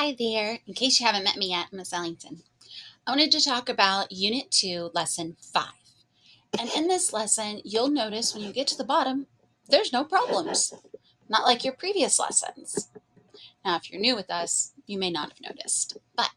Hi there. In case you haven't met me yet, Miss Ellington. I wanted to talk about Unit 2, Lesson 5. And in this lesson, you'll notice when you get to the bottom, there's no problems, not like your previous lessons. Now, if you're new with us, you may not have noticed. But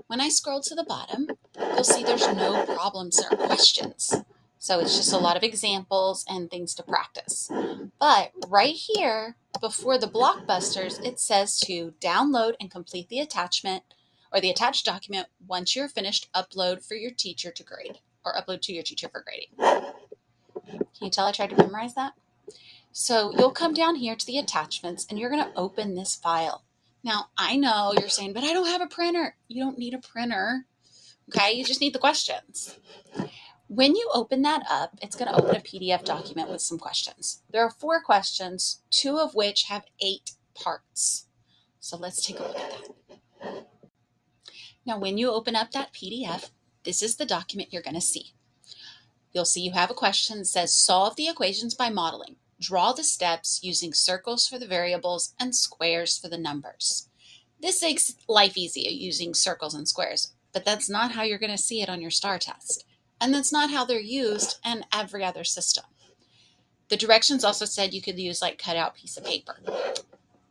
when I scroll to the bottom, you'll see there's no problems or questions. So it's just a lot of examples and things to practice. But right here, before the blockbusters, it says to download and complete the attachment or the attached document once you're finished, upload for your teacher to grade or upload to your teacher for grading. Can you tell I tried to memorize that? So you'll come down here to the attachments and you're going to open this file. Now, I know you're saying, but I don't have a printer. You don't need a printer. Okay, you just need the questions. When you open that up, it's going to open a PDF document with some questions. There are 4 questions, 2 of which have 8 parts. So let's take a look at that. Now, when you open up that PDF, this is the document you're going to see. You'll see you have a question that says, solve the equations by modeling. Draw the steps using circles for the variables and squares for the numbers. This makes life easy using circles and squares, but that's not how you're going to see it on your STAR test. And that's not how they're used in every other system. The directions also said you could use like cutout piece of paper.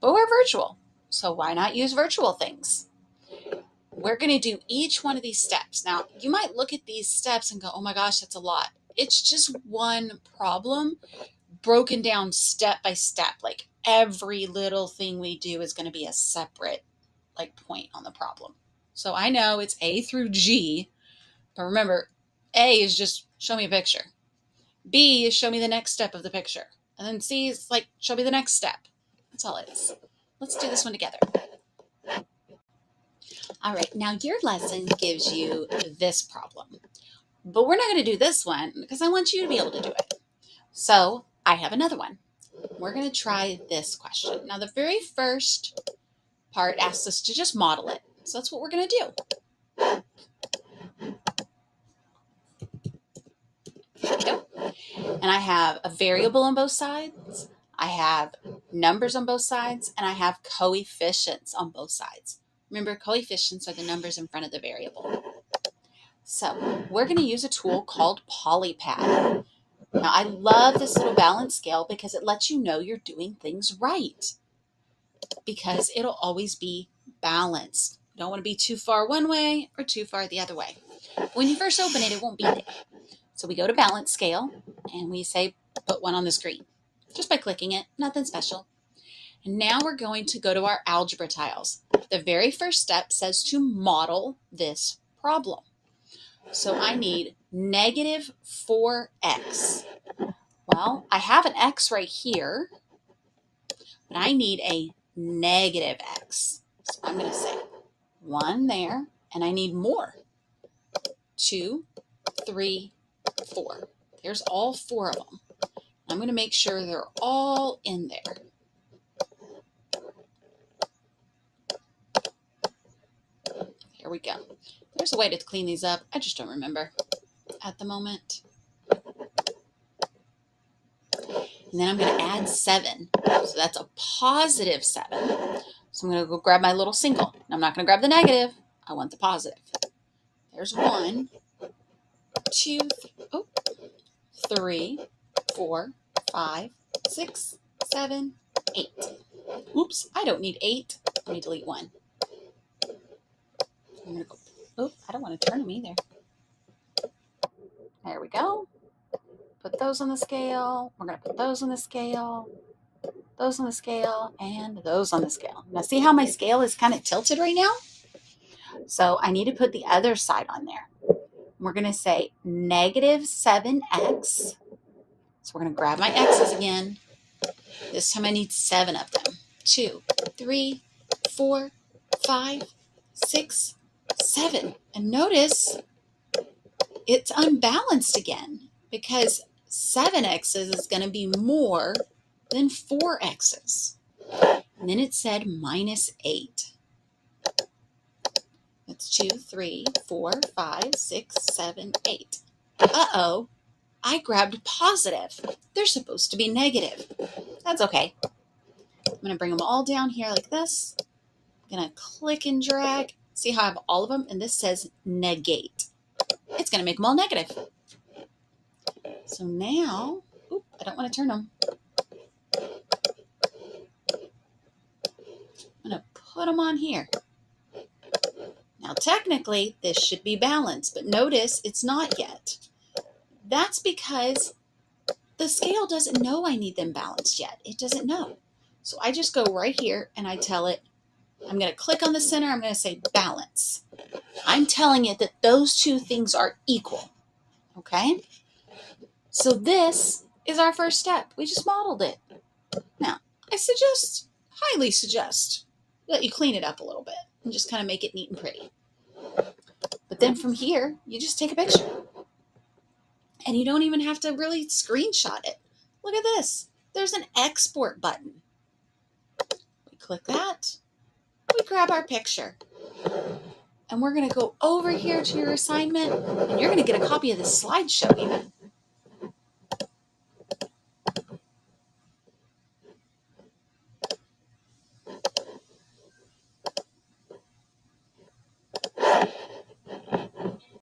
But we're virtual, so why not use virtual things? We're going to do each one of these steps. Now, you might look at these steps and go, oh my gosh, that's a lot. It's just one problem broken down step by step. Like every little thing we do is going to be a separate point on the problem. So I know it's A through G, but remember, A is just show me a picture. B is show me the next step of the picture. And then C is like, show me the next step. That's all it is. Let's do this one together. All right, now your lesson gives you this problem. But we're not going to do this one because I want you to be able to do it. So I have another one. We're going to try this question. Now the very first part asks us to just model it. So that's what we're going to do. Here we go. And I have a variable on both sides. I have numbers on both sides, and I have coefficients on both sides. Remember, coefficients are the numbers in front of the variable. So we're going to use a tool called PolyPad. Now, I love this little balance scale because it lets you know you're doing things right, because it'll always be balanced. You don't want to be too far one way or too far the other way. When you first open it, it won't be there. So we go to balance scale and we say put 1 on the screen just by clicking it, nothing special. And now we're going to go to our algebra tiles. The very first step says to model this problem. So I need negative 4x. Well, I have an x right here, but I need a negative x. So I'm going to say 1 there, and I need more. 2, 3, 4. There's all 4 of them. I'm going to make sure they're all in there. Here we go. There's a way to clean these up. I just don't remember at the moment. And then I'm going to add 7. So that's a positive 7. So I'm going to go grab my little single. I'm not going to grab the negative. I want the positive. There's 1, 2, 3, 4, 5, 6, 7, 8. Oops, I don't need 8. Let me delete 1. I'm going to go, I don't want to turn them either. There we go. Put those on the scale. We're going to put those on the scale, those on the scale, and those on the scale. Now see how my scale is kind of tilted right now? So I need to put the other side on there. We're going to say negative 7x. So we're going to grab my x's again. This time I need 7 of them. 2, 3, 4, 5, 6, 7. And notice it's unbalanced again because 7 x's is going to be more than 4 x's. And then it said minus 8. That's 2, 3, 4, 5, 6, 7, 8. Uh-oh, I grabbed positive. They're supposed to be negative. That's okay. I'm going to bring them all down here like this I'm going to click and drag. See how I have all of them? And this says negate. It's going to make them all negative. So now, I don't want to turn them. I'm going to put them on here. Now, technically, this should be balanced, but notice it's not yet. That's because the scale doesn't know I need them balanced yet. It doesn't know. So I just go right here and I tell it, I'm going to click on the center. I'm going to say balance. I'm telling it that those two things are equal. Okay? So this is our first step. We just modeled it. Now, I highly suggest that you clean it up a little bit and just kind of make it neat and pretty. But then from here, you just take a picture. And you don't even have to really screenshot it. Look at this. There's an export button. We click that. We grab our picture. And we're going to go over here to your assignment. And you're going to get a copy of this slideshow even.